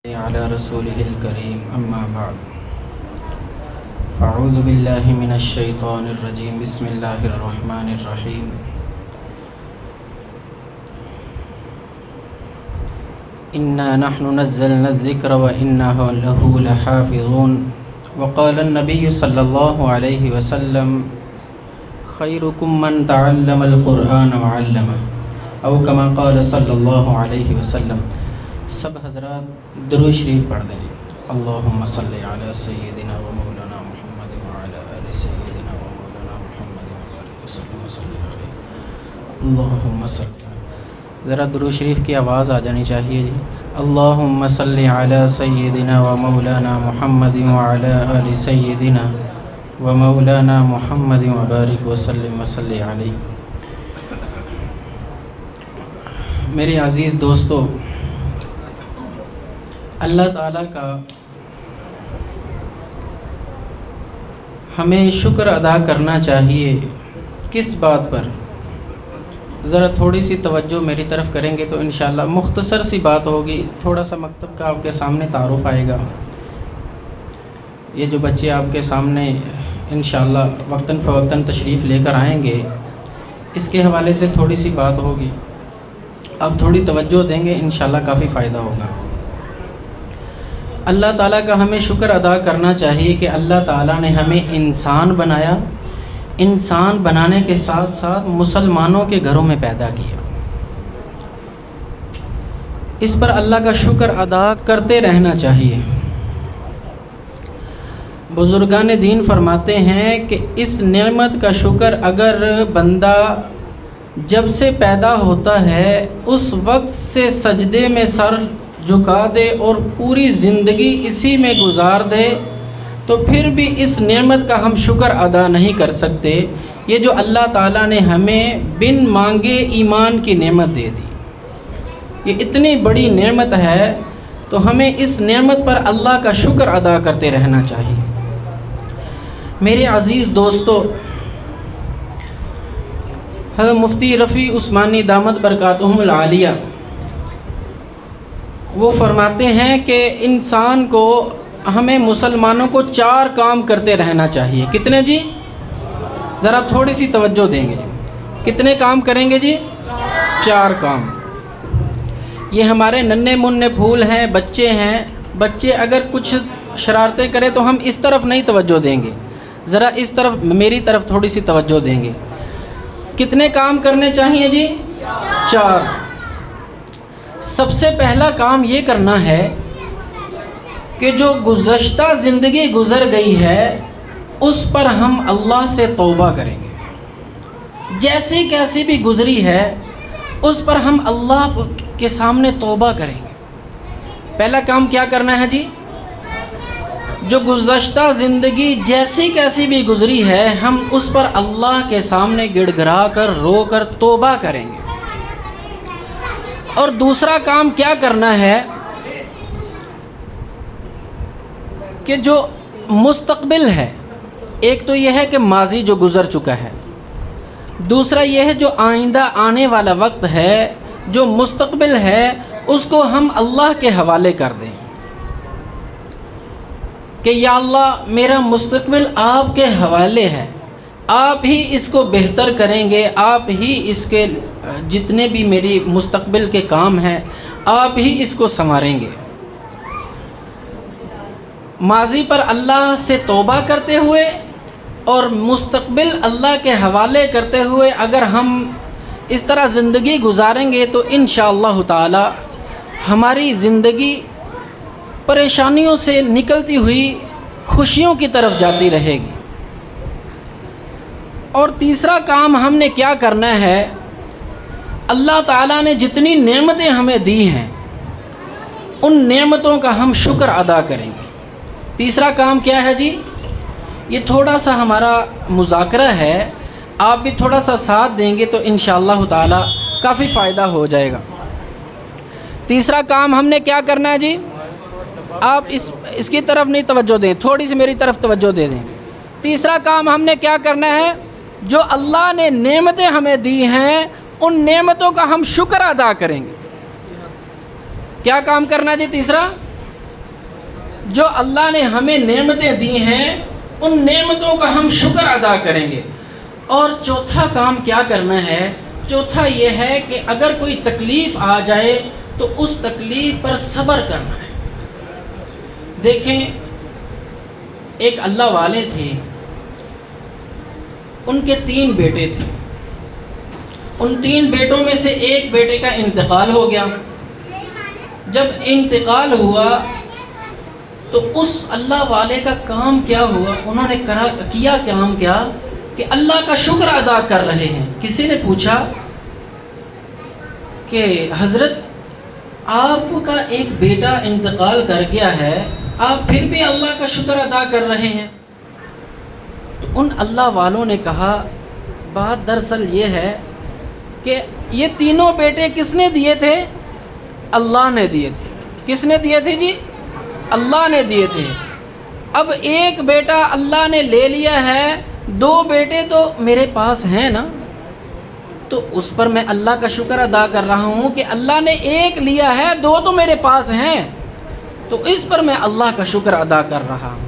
على رسوله الكريم أما بعد فأعوذ بالله من الشيطان الرجيم بسم الله الرحمن الرحيم إنا نحن نزلنا الذكر وإنه له لحافظون وقال النبي صلى الله عليه وسلم خيركم من تعلم القرآن وعلمه أو كما قال صلى الله عليه وسلم. سب حضرات درود شریف پڑھ دیں. اللہم صلی علی سیدنا و مولانا محمد وعلی آل سیدنا و مولانا محمد وبارک وسلم وصلی علیہ. اللہم صلی، ذرا درود شریف کی آواز آ جانی چاہیے جی. اللہم صلی علی سیدنا و مولانا محمد وعلی آل سیدنا و مولانا محمد وبارک وسلم وصلی علیہ. میرے عزیز دوستو، اللہ تعالیٰ کا ہمیں شکر ادا کرنا چاہیے. کس بات پر؟ ذرا تھوڑی سی توجہ میری طرف کریں گے تو انشاءاللہ مختصر سی بات ہوگی. تھوڑا سا مکتب کا آپ کے سامنے تعارف آئے گا. یہ جو بچے آپ کے سامنے انشاءاللہ وقتاً فوقتاً تشریف لے کر آئیں گے، اس کے حوالے سے تھوڑی سی بات ہوگی. آپ تھوڑی توجہ دیں گے انشاءاللہ کافی فائدہ ہوگا. اللہ تعالیٰ کا ہمیں شکر ادا کرنا چاہیے کہ اللہ تعالیٰ نے ہمیں انسان بنایا. انسان بنانے کے ساتھ ساتھ مسلمانوں کے گھروں میں پیدا کیا. اس پر اللہ کا شکر ادا کرتے رہنا چاہیے. بزرگان دین فرماتے ہیں کہ اس نعمت کا شکر اگر بندہ جب سے پیدا ہوتا ہے اس وقت سے سجدے میں سر جھکا دے اور پوری زندگی اسی میں گزار دے تو پھر بھی اس نعمت کا ہم شکر ادا نہیں کر سکتے. یہ جو اللہ تعالیٰ نے ہمیں بن مانگے ایمان کی نعمت دے دی، یہ اتنی بڑی نعمت ہے تو ہمیں اس نعمت پر اللہ کا شکر ادا کرتے رہنا چاہیے. میرے عزیز دوستو، حضرت مفتی رفیع عثمانی دامت برکاتہم العالیہ وہ فرماتے ہیں کہ انسان کو، ہمیں مسلمانوں کو 4 کام کرتے رہنا چاہیے. کتنے جی؟ ذرا تھوڑی سی توجہ دیں گے. کتنے کام کریں گے جی؟ 4 کام. یہ ہمارے ننھے منھے پھول ہیں، بچے ہیں. بچے اگر کچھ شرارتیں کرے تو ہم اس طرف نہیں توجہ دیں گے، ذرا اس طرف میری طرف تھوڑی سی توجہ دیں گے. کتنے کام کرنے چاہیے جی؟ 4. سب سے پہلا کام یہ کرنا ہے کہ جو گزشتہ زندگی گزر گئی ہے اس پر ہم اللہ سے توبہ کریں گے. جیسی کیسی بھی گزری ہے اس پر ہم اللہ کے سامنے توبہ کریں گے. پہلا کام کیا کرنا ہے جی؟ جو گزشتہ زندگی جیسی کیسی بھی گزری ہے ہم اس پر اللہ کے سامنے گڑ گڑا کر رو کر توبہ کریں گے. اور دوسرا کام کیا کرنا ہے کہ جو مستقبل ہے، ایک تو یہ ہے کہ ماضی جو گزر چکا ہے، دوسرا یہ ہے جو آئندہ آنے والا وقت ہے، جو مستقبل ہے اس کو ہم اللہ کے حوالے کر دیں کہ یا اللہ میرا مستقبل آپ کے حوالے ہے، آپ ہی اس کو بہتر کریں گے، آپ ہی اس کے جتنے بھی میری مستقبل کے کام ہیں آپ ہی اس کو سنواریں گے. ماضی پر اللہ سے توبہ کرتے ہوئے اور مستقبل اللہ کے حوالے کرتے ہوئے اگر ہم اس طرح زندگی گزاریں گے تو انشاءاللہ تعالی ہماری زندگی پریشانیوں سے نکلتی ہوئی خوشیوں کی طرف جاتی رہے گی. اور تیسرا کام ہم نے کیا کرنا ہے، اللہ تعالیٰ نے جتنی نعمتیں ہمیں دی ہیں ان نعمتوں کا ہم شکر ادا کریں گے. تیسرا کام کیا ہے جی؟ یہ تھوڑا سا ہمارا مذاکرہ ہے، آپ بھی تھوڑا سا ساتھ دیں گے تو انشاءاللہ تعالیٰ کافی فائدہ ہو جائے گا. تیسرا کام ہم نے کیا کرنا ہے جی؟ آپ اس کی طرف نہیں توجہ دیں، تھوڑی سی میری طرف توجہ دے دیں. تیسرا کام ہم نے کیا کرنا ہے، جو اللہ نے نعمتیں ہمیں دی ہیں ان نعمتوں کا ہم شکر ادا کریں گے. کیا کام کرنا جی؟ تیسرا جو اللہ نے ہمیں نعمتیں دی ہیں ان نعمتوں کا ہم شکر ادا کریں گے۔ اور چوتھا کام کیا کرنا ہے؟ چوتھا یہ ہے کہ اگر کوئی تکلیف آ جائے تو اس تکلیف پر صبر کرنا ہے۔ دیکھیں، ایک اللہ والے تھے، ان کے 3 بیٹے تھے۔ ان 3 بیٹوں میں سے ایک بیٹے کا انتقال ہو گیا۔ جب انتقال ہوا تو اس اللہ والے کا کام کیا ہوا؟ انہوں نے کیا کام کیا کہ اللہ کا شکر ادا کر رہے ہیں۔ کسی نے پوچھا کہ حضرت آپ کا ایک بیٹا انتقال کر گیا ہے، آپ پھر بھی اللہ کا شکر ادا کر رہے ہیں؟ تو ان اللہ والوں نے کہا بات دراصل یہ ہے کہ یہ تینوں بیٹے کس نے دیے تھے؟ اللہ نے دیے تھے۔ کس نے دیے تھے جی؟ اللہ نے دیے تھے۔ اب ایک بیٹا اللہ نے لے لیا ہے، 2 بیٹے تو میرے پاس ہیں نا، تو اس پر میں اللہ کا شکر ادا کر رہا ہوں کہ اللہ نے ایک لیا ہے، 2 تو میرے پاس ہیں، تو اس پر میں اللہ کا شکر ادا کر رہا ہوں۔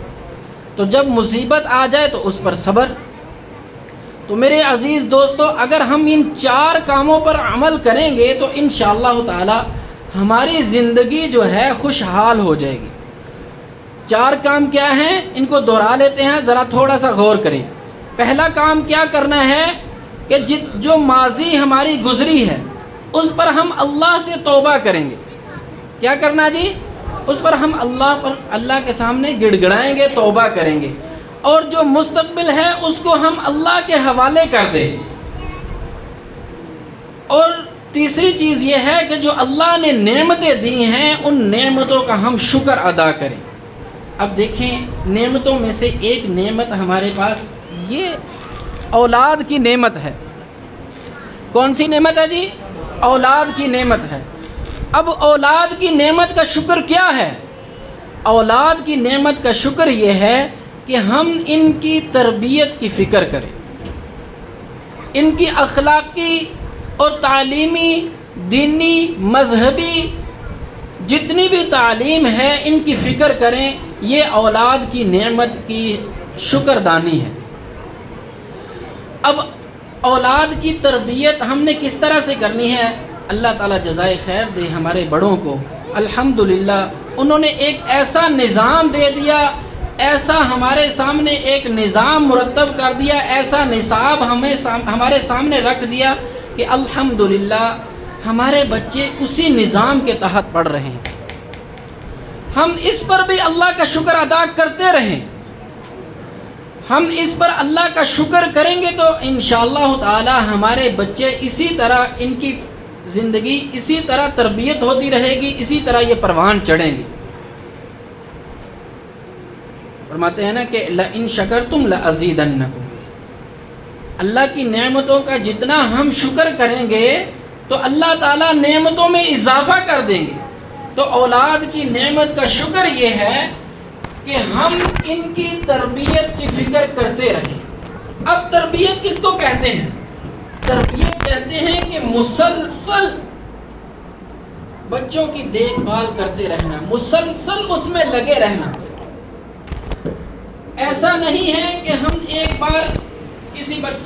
تو جب مصیبت آ جائے تو اس پر صبر۔ تو میرے عزیز دوستو، اگر ہم ان 4 کاموں پر عمل کریں گے تو انشاءاللہ تعالی ہماری زندگی جو ہے خوشحال ہو جائے گی۔ 4 کام کیا ہیں؟ ان کو دہرا لیتے ہیں، ذرا تھوڑا سا غور کریں۔ پہلا کام کیا کرنا ہے کہ جو ماضی ہماری گزری ہے اس پر ہم اللہ سے توبہ کریں گے۔ کیا کرنا جی؟ اس پر ہم اللہ کے سامنے گڑ گڑائیں گے، توبہ کریں گے، اور جو مستقبل ہے اس کو ہم اللہ کے حوالے کر دیں۔ اور تیسری چیز یہ ہے کہ جو اللہ نے نعمتیں دی ہیں ان نعمتوں کا ہم شکر ادا کریں۔ اب دیکھیں، نعمتوں میں سے ایک نعمت ہمارے پاس یہ اولاد کی نعمت ہے۔ کون سی نعمت ہے جی؟ اولاد کی نعمت ہے۔ اب اولاد کی نعمت کا شکر کیا ہے؟ اولاد کی نعمت کا شکر یہ ہے کہ ہم ان کی تربیت کی فکر کریں، ان کی اخلاقی اور تعلیمی، دینی، مذہبی جتنی بھی تعلیم ہے ان کی فکر کریں۔ یہ اولاد کی نعمت کی شکردانی ہے۔ اب اولاد کی تربیت ہم نے کس طرح سے کرنی ہے؟ اللہ تعالیٰ جزائے خیر دے ہمارے بڑوں کو، الحمدللہ انہوں نے ایک ایسا نظام دے دیا، ایسا ہمارے سامنے ایک نظام مرتب کر دیا، ایسا نصاب ہمارے سامنے رکھ دیا کہ الحمدللہ ہمارے بچے اسی نظام کے تحت پڑھ رہے ہیں۔ ہم اس پر بھی اللہ کا شکر ادا کرتے رہیں۔ ہم اس پر اللہ کا شکر کریں گے تو انشاءاللہ تعالی ہمارے بچے اسی طرح، ان کی زندگی اسی طرح تربیت ہوتی رہے گی، اسی طرح یہ پروان چڑھیں گے۔ فرماتے ہیں نا کہ لَإِن شَكَرْتُمْ لَأَزِيدَنَّكُمْ۔ اللہ کی نعمتوں کا جتنا ہم شکر کریں گے تو اللہ تعالیٰ نعمتوں میں اضافہ کر دیں گے۔ تو اولاد کی نعمت کا شکر یہ ہے کہ ہم ان کی تربیت کی فکر کرتے رہیں۔ اب تربیت کس کو کہتے ہیں؟ تربیت کہتے ہیں کہ مسلسل بچوں کی دیکھ بھال کرتے رہنا، مسلسل اس میں لگے رہنا۔ ایسا نہیں ہے کہ ہم ایک بار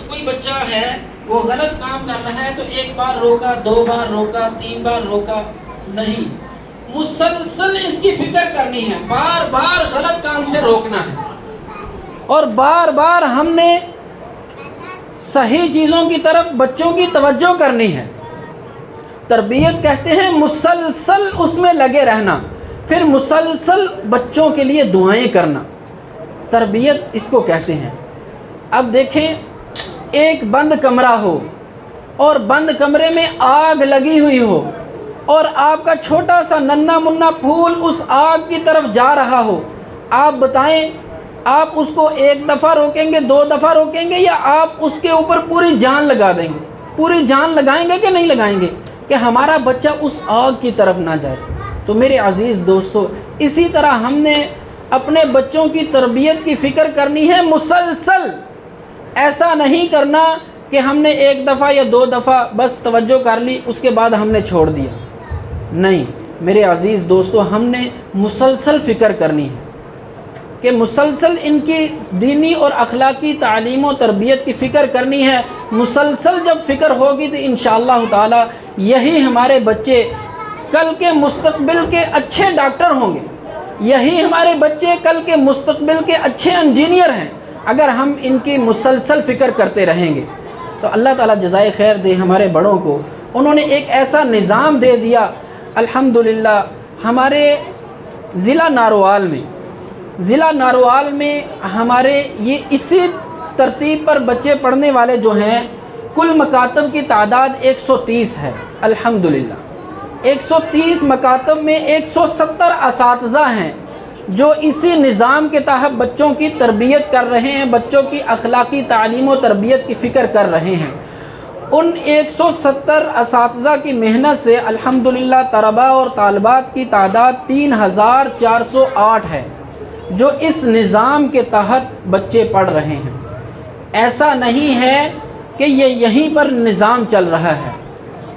کوئی بچہ ہے وہ غلط کام کر رہا ہے تو ایک بار روکا، 2 بار روکا، 3 بار روکا، نہیں، مسلسل اس کی فکر کرنی ہے، بار بار غلط کام سے روکنا ہے، اور بار بار ہم نے صحیح چیزوں کی طرف بچوں کی توجہ کرنی ہے۔ تربیت کہتے ہیں مسلسل اس میں لگے رہنا، پھر مسلسل بچوں کے لیے دعائیں کرنا، تربیت اس کو کہتے ہیں۔ اب دیکھیں، ایک بند کمرہ ہو اور بند کمرے میں آگ لگی ہوئی ہو اور آپ کا چھوٹا سا ننھا منا پھول اس آگ کی طرف جا رہا ہو، آپ بتائیں آپ اس کو 1 دفعہ روکیں گے، 2 دفعہ روکیں گے، یا آپ اس کے اوپر پوری جان لگا دیں گے؟ پوری جان لگائیں گے کہ نہیں لگائیں گے کہ ہمارا بچہ اس آگ کی طرف نہ جائے؟ تو میرے عزیز دوستو، اسی طرح ہم نے اپنے بچوں کی تربیت کی فکر کرنی ہے مسلسل۔ ایسا نہیں کرنا کہ ہم نے 1 دفعہ یا 2 دفعہ بس توجہ کر لی، اس کے بعد ہم نے چھوڑ دیا۔ نہیں میرے عزیز دوستو، ہم نے مسلسل فکر کرنی ہے۔ کہ مسلسل ان کی دینی اور اخلاقی تعلیم و تربیت کی فکر کرنی ہے. مسلسل جب فکر ہوگی تو انشاءاللہ تعالی یہی ہمارے بچے کل کے مستقبل کے اچھے ڈاکٹر ہوں گے, یہی ہمارے بچے کل کے مستقبل کے اچھے انجینئر ہیں اگر ہم ان کی مسلسل فکر کرتے رہیں گے. تو اللہ تعالیٰ جزائے خیر دے ہمارے بڑوں کو. انہوں نے ایک ایسا نظام دے دیا الحمدللہ. ہمارے ضلع ناروال میں ہمارے یہ اسی ترتیب پر بچے پڑھنے والے جو ہیں, کل مکاتب کی تعداد 130 ہے الحمدللہ. 130 مکاتب میں 170 اساتذہ ہیں جو اسی نظام کے تحت بچوں کی تربیت کر رہے ہیں, بچوں کی اخلاقی تعلیم و تربیت کی فکر کر رہے ہیں. ان 170 اساتذہ کی محنت سے الحمدللہ طلباء اور طالبات کی تعداد 3408 ہے جو اس نظام کے تحت بچے پڑھ رہے ہیں. ایسا نہیں ہے کہ یہ یہیں پر نظام چل رہا ہے.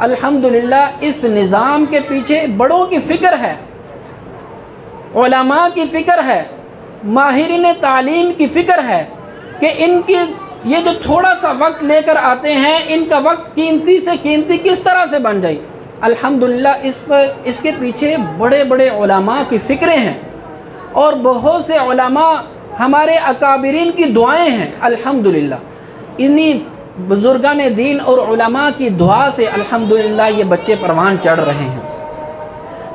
الحمدللہ اس نظام کے پیچھے بڑوں کی فکر ہے, علماء کی فکر ہے, ماہرین تعلیم کی فکر ہے کہ ان کی یہ جو تھوڑا سا وقت لے کر آتے ہیں ان کا وقت قیمتی سے قیمتی کس طرح سے بن جائے. الحمدللہ اس کے پیچھے بڑے بڑے علماء کی فکریں ہیں اور بہت سے علماء ہمارے اکابرین کی دعائیں ہیں. الحمدللہ انہی بزرگان دین اور علماء کی دعا سے الحمدللہ یہ بچے پروان چڑھ رہے ہیں.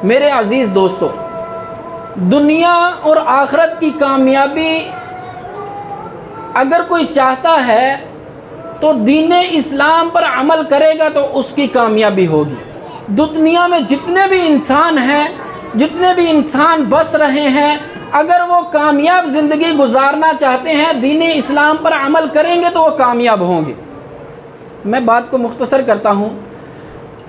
میرے عزیز دوستو, دنیا اور آخرت کی کامیابی اگر کوئی چاہتا ہے تو دین اسلام پر عمل کرے گا تو اس کی کامیابی ہوگی. دنیا میں جتنے بھی انسان ہیں, جتنے بھی انسان بس رہے ہیں, اگر وہ کامیاب زندگی گزارنا چاہتے ہیں دین اسلام پر عمل کریں گے تو وہ کامیاب ہوں گے. میں بات کو مختصر کرتا ہوں.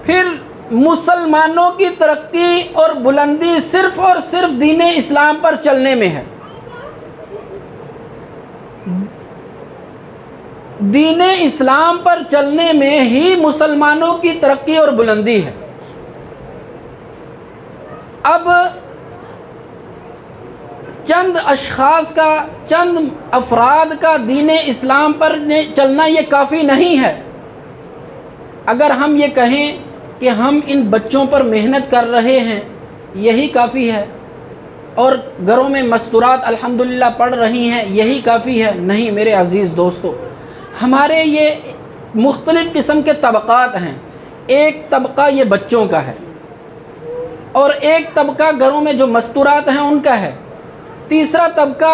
پھر مسلمانوں کی ترقی اور بلندی صرف اور صرف دین اسلام پر چلنے میں ہے. دین اسلام پر چلنے میں ہی مسلمانوں کی ترقی اور بلندی ہے. اب چند اشخاص کا, چند افراد کا دین اسلام پر چلنا یہ کافی نہیں ہے. اگر ہم یہ کہیں کہ ہم ان بچوں پر محنت کر رہے ہیں یہی کافی ہے اور گھروں میں مستورات الحمدللہ پڑھ رہی ہیں یہی کافی ہے, نہیں میرے عزیز دوستو. ہمارے یہ مختلف قسم کے طبقات ہیں. ایک طبقہ یہ بچوں کا ہے اور ایک طبقہ گھروں میں جو مستورات ہیں ان کا ہے. تیسرا طبقہ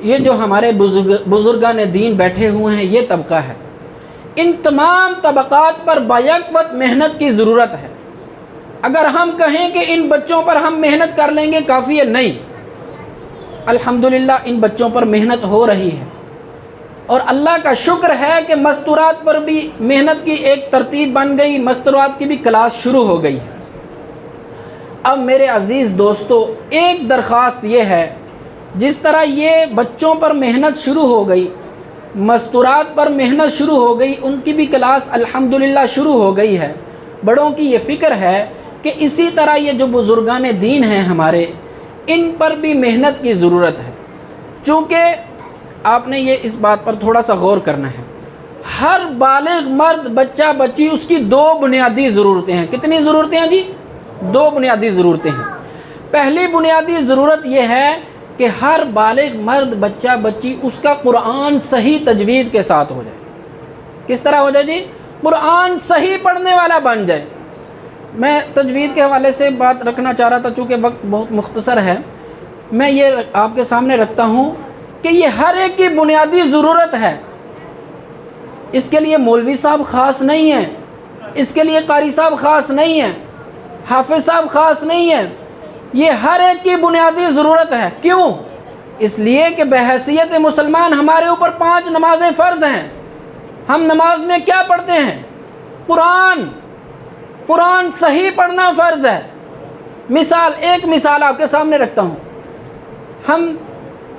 یہ جو ہمارے بزرگان دین بیٹھے ہوئے ہیں یہ طبقہ ہے. ان تمام طبقات پر بیک وقت محنت کی ضرورت ہے. اگر ہم کہیں کہ ان بچوں پر ہم محنت کر لیں گے کافی ہے, نہیں. الحمدللہ ان بچوں پر محنت ہو رہی ہے اور اللہ کا شکر ہے کہ مستورات پر بھی محنت کی ایک ترتیب بن گئی, مستورات کی بھی کلاس شروع ہو گئی. اب میرے عزیز دوستو ایک درخواست یہ ہے, جس طرح یہ بچوں پر محنت شروع ہو گئی, مستورات پر محنت شروع ہو گئی, ان کی بھی کلاس الحمدللہ شروع ہو گئی ہے, بڑوں کی یہ فکر ہے کہ اسی طرح یہ جو بزرگان دین ہیں ہمارے ان پر بھی محنت کی ضرورت ہے. چونکہ آپ نے یہ اس بات پر تھوڑا سا غور کرنا ہے, ہر بالغ مرد بچہ بچی اس کی 2 بنیادی ضرورتیں ہیں. کتنی ضرورتیں ہیں جی؟ 2 بنیادی ضرورتیں ہیں. پہلی بنیادی ضرورت یہ ہے کہ ہر بالغ مرد بچہ بچی اس کا قرآن صحیح تجوید کے ساتھ ہو جائے. کس طرح ہو جائے جی؟ قرآن صحیح پڑھنے والا بن جائے. میں تجوید کے حوالے سے بات رکھنا چاہ رہا تھا, چونکہ وقت بہت مختصر ہے. میں یہ آپ کے سامنے رکھتا ہوں کہ یہ ہر ایک کی بنیادی ضرورت ہے. اس کے لیے مولوی صاحب خاص نہیں ہیں, اس کے لیے قاری صاحب خاص نہیں ہیں, حافظ صاحب خاص نہیں ہیں. یہ ہر ایک کی بنیادی ضرورت ہے. کیوں؟ اس لیے کہ بحیثیت مسلمان ہمارے اوپر 5 نمازیں فرض ہیں. ہم نماز میں کیا پڑھتے ہیں؟ قرآن صحیح پڑھنا فرض ہے. ایک مثال آپ کے سامنے رکھتا ہوں. ہم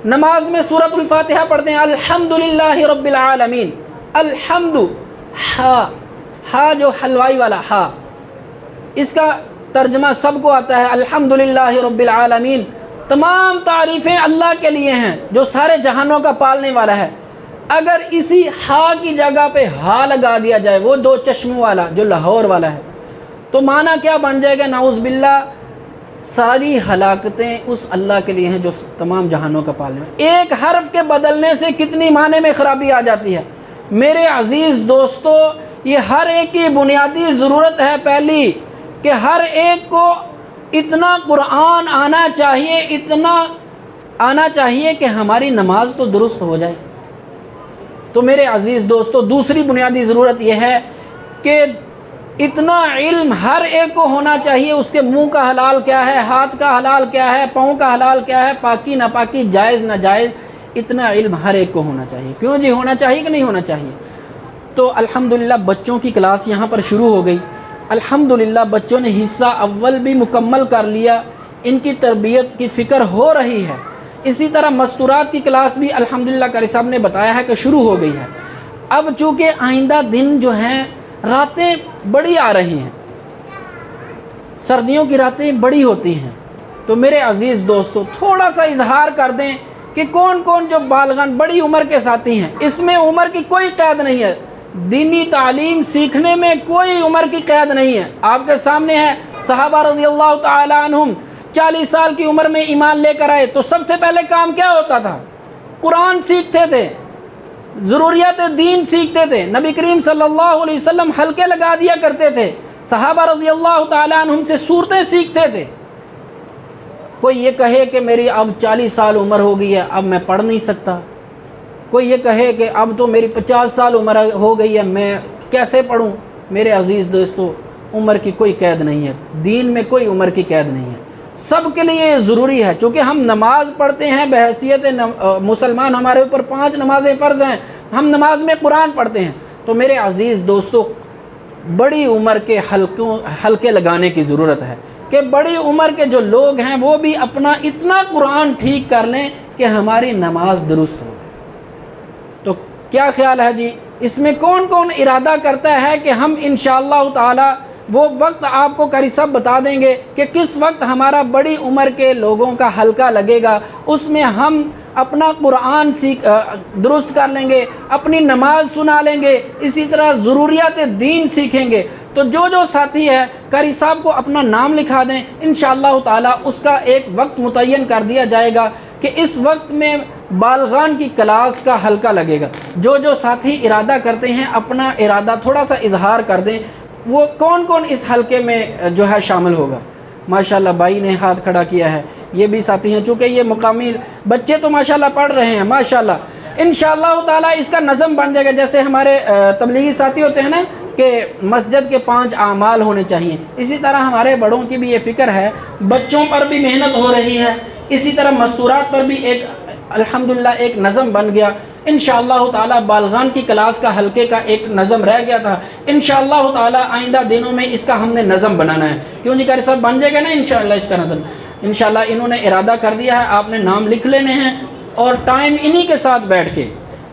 نماز میں سورۃ الفاتحہ پڑھتے ہیں الحمدللہ رب العالمین. الحمد ہا جو حلوائی والا ہا, اس کا ترجمہ سب کو آتا ہے الحمدللہ رب العالمین تمام تعریفیں اللہ کے لیے ہیں جو سارے جہانوں کا پالنے والا ہے۔ اگر اسی ہا کی جگہ پہ ہا لگا دیا جائے، وہ دو چشموں والا جو لاہور والا ہے، تو معنی کیا بن جائے گا؟ نعوذ باللہ ساری ہلاکتیں اس اللہ کے لیے ہیں جو تمام جہانوں کا پالنے والا۔ ایک حرف کے بدلنے سے کتنی معنی میں خرابی آ جاتی ہے۔ میرے عزیز دوستو، یہ ہر ایک کی بنیادی ضرورت ہے پہلی، کہ ہر ایک کو اتنا قرآن آنا چاہیے، اتنا آنا چاہیے کہ ہماری نماز تو درست ہو جائے۔ تو میرے عزیز دوستو، دوسری بنیادی ضرورت یہ ہے کہ اتنا علم ہر ایک کو ہونا چاہیے، اس کے منہ کا حلال کیا ہے، ہاتھ کا حلال کیا ہے، پاؤں کا حلال کیا ہے، پاکی ناپاکی، جائز ناجائز، اتنا علم ہر ایک کو ہونا چاہیے۔ کیوں جی؟ ہونا چاہیے کہ نہیں ہونا چاہیے؟ تو الحمدللہ بچوں کی کلاس یہاں پر شروع ہو گئی۔ الحمدللہ بچوں نے حصہ اول بھی مکمل کر لیا، ان کی تربیت کی فکر ہو رہی ہے۔ اسی طرح مستورات کی کلاس بھی الحمدللہ قاری صاحب نے بتایا ہے کہ شروع ہو گئی ہے۔ اب چونکہ آئندہ دن جو ہیں راتیں بڑی آ رہی ہیں، سردیوں کی راتیں بڑی ہوتی ہیں، تو میرے عزیز دوستو تھوڑا سا اظہار کر دیں کہ کون کون جو بالغان بڑی عمر کے ساتھی ہیں۔ اس میں عمر کی کوئی قید نہیں ہے، دینی تعلیم سیکھنے میں کوئی عمر کی قید نہیں ہے۔ آپ کے سامنے ہے صحابہ رضی اللہ تعالی عنہم 40 سال کی عمر میں ایمان لے کر آئے، تو سب سے پہلے کام کیا ہوتا تھا؟ قرآن سیکھتے تھے، ضروریات دین سیکھتے تھے۔ نبی کریم صلی اللہ علیہ وسلم حلقے لگا دیا کرتے تھے، صحابہ رضی اللہ تعالی عنہم سے صورتیں سیکھتے تھے۔ کوئی یہ کہے کہ میری اب 40 سال عمر ہو گئی ہے، اب میں پڑھ نہیں سکتا، کوئی یہ کہے کہ اب تو میری 50 سال عمر ہو گئی ہے، میں کیسے پڑھوں؟ میرے عزیز دوستو، عمر کی کوئی قید نہیں ہے، دین میں کوئی عمر کی قید نہیں ہے، سب کے لیے یہ ضروری ہے۔ چونکہ ہم نماز پڑھتے ہیں بحیثیت مسلمان، ہمارے اوپر 5 نمازیں فرض ہیں، ہم نماز میں قرآن پڑھتے ہیں۔ تو میرے عزیز دوستو، بڑی عمر کے حلقے لگانے کی ضرورت ہے کہ بڑی عمر کے جو لوگ ہیں وہ بھی اپنا اتنا قرآن ٹھیک کر لیں کہ ہماری نماز درست ہو۔ تو کیا خیال ہے جی؟ اس میں کون کون ارادہ کرتا ہے کہ ہم انشاءاللہ تعالی وہ وقت آپ کو قاری صاحب بتا دیں گے کہ کس وقت ہمارا بڑی عمر کے لوگوں کا حلقہ لگے گا، اس میں ہم اپنا قرآن درست کر لیں گے، اپنی نماز سنا لیں گے، اسی طرح ضروریات دین سیکھیں گے۔ تو جو ساتھی ہے قاری صاحب کو اپنا نام لکھا دیں، انشاءاللہ تعالی اس کا ایک وقت متعین کر دیا جائے گا کہ اس وقت میں بالغان کی کلاس کا حلقہ لگے گا۔ جو ساتھی ارادہ کرتے ہیں اپنا ارادہ تھوڑا سا اظہار کر دیں، وہ کون کون اس حلقے میں جو ہے شامل ہوگا۔ ماشاءاللہ بھائی نے ہاتھ کھڑا کیا ہے، یہ بھی ساتھی ہیں، چونکہ یہ مقامی بچے تو ماشاءاللہ پڑھ رہے ہیں ماشاءاللہ۔ انشاءاللہ تعالی اس کا نظم بن جائے گا، جیسے ہمارے تبلیغی ساتھی ہوتے ہیں نا کہ مسجد کے 5 اعمال ہونے چاہیے، اسی طرح ہمارے بڑوں کی بھی یہ فکر ہے، بچوں پر بھی محنت ہو رہی ہے، اسی طرح مستورات پر بھی ایک الحمدللہ ایک نظم بن گیا۔ انشاءاللہ تعالی بالغان کی کلاس کا حلقے کا ایک نظم رہ گیا تھا، انشاءاللہ تعالی آئندہ دنوں میں اس کا ہم نے نظم بنانا ہے۔ کیوں جی قاری صاحب؟ بن جائے گا نا انشاءاللہ اس کا نظم۔ انشاءاللہ انہوں نے ارادہ کر دیا ہے، آپ نے نام لکھ لینے ہیں اور ٹائم انہی کے ساتھ بیٹھ کے۔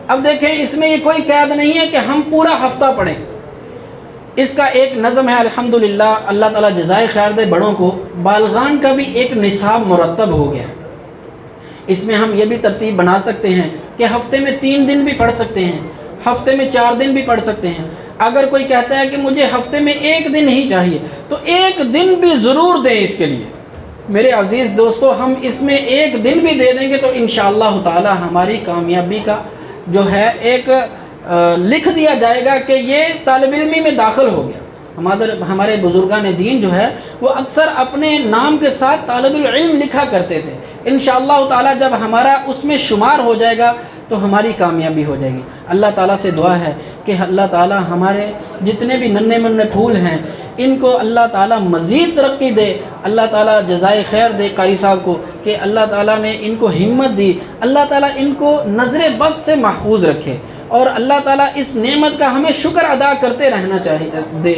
اب دیکھیں اس میں یہ کوئی قید نہیں ہے کہ ہم پورا ہفتہ پڑھیں، اس کا ایک نظم ہے الحمدللہ۔ اللہ تعالیٰ جزائے خیر دے بڑوں کو، بالغان کا بھی ایک نصاب مرتب ہو گیا ہے۔ اس میں ہم یہ بھی ترتیب بنا سکتے ہیں کہ ہفتے میں 3 دن بھی پڑھ سکتے ہیں، ہفتے میں 4 دن بھی پڑھ سکتے ہیں۔ اگر کوئی کہتا ہے کہ مجھے ہفتے میں 1 دن ہی چاہیے تو 1 دن بھی ضرور دیں اس کے لیے۔ میرے عزیز دوستو، ہم اس میں 1 دن بھی دے دیں گے تو انشاءاللہ تعالی ہماری کامیابی کا جو ہے ایک لکھ دیا جائے گا کہ یہ طالب علمی میں داخل ہو گیا۔ ہمارے بزرگان دین جو ہے وہ اکثر اپنے نام کے ساتھ طالب العلم لکھا کرتے تھے۔ انشاءاللہ تعالی جب ہمارا اس میں شمار ہو جائے گا تو ہماری کامیابی ہو جائے گی۔ اللہ تعالیٰ سے دعا ہے کہ اللہ تعالیٰ ہمارے جتنے بھی ننھے منھے پھول ہیں ان کو اللہ تعالیٰ مزید ترقی دے، اللہ تعالیٰ جزائے خیر دے قاری صاحب کو کہ اللہ تعالیٰ نے ان کو ہمت دی، اللہ تعالیٰ ان کو نظر بد سے محفوظ رکھے، اور اللہ تعالیٰ اس نعمت کا ہمیں شکر ادا کرتے رہنا چاہیے دے۔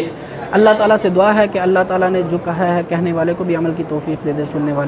اللہ تعالیٰ سے دعا ہے کہ اللہ تعالیٰ نے جو کہا ہے کہنے والے کو بھی عمل کی توفیق دے دے، سننے والے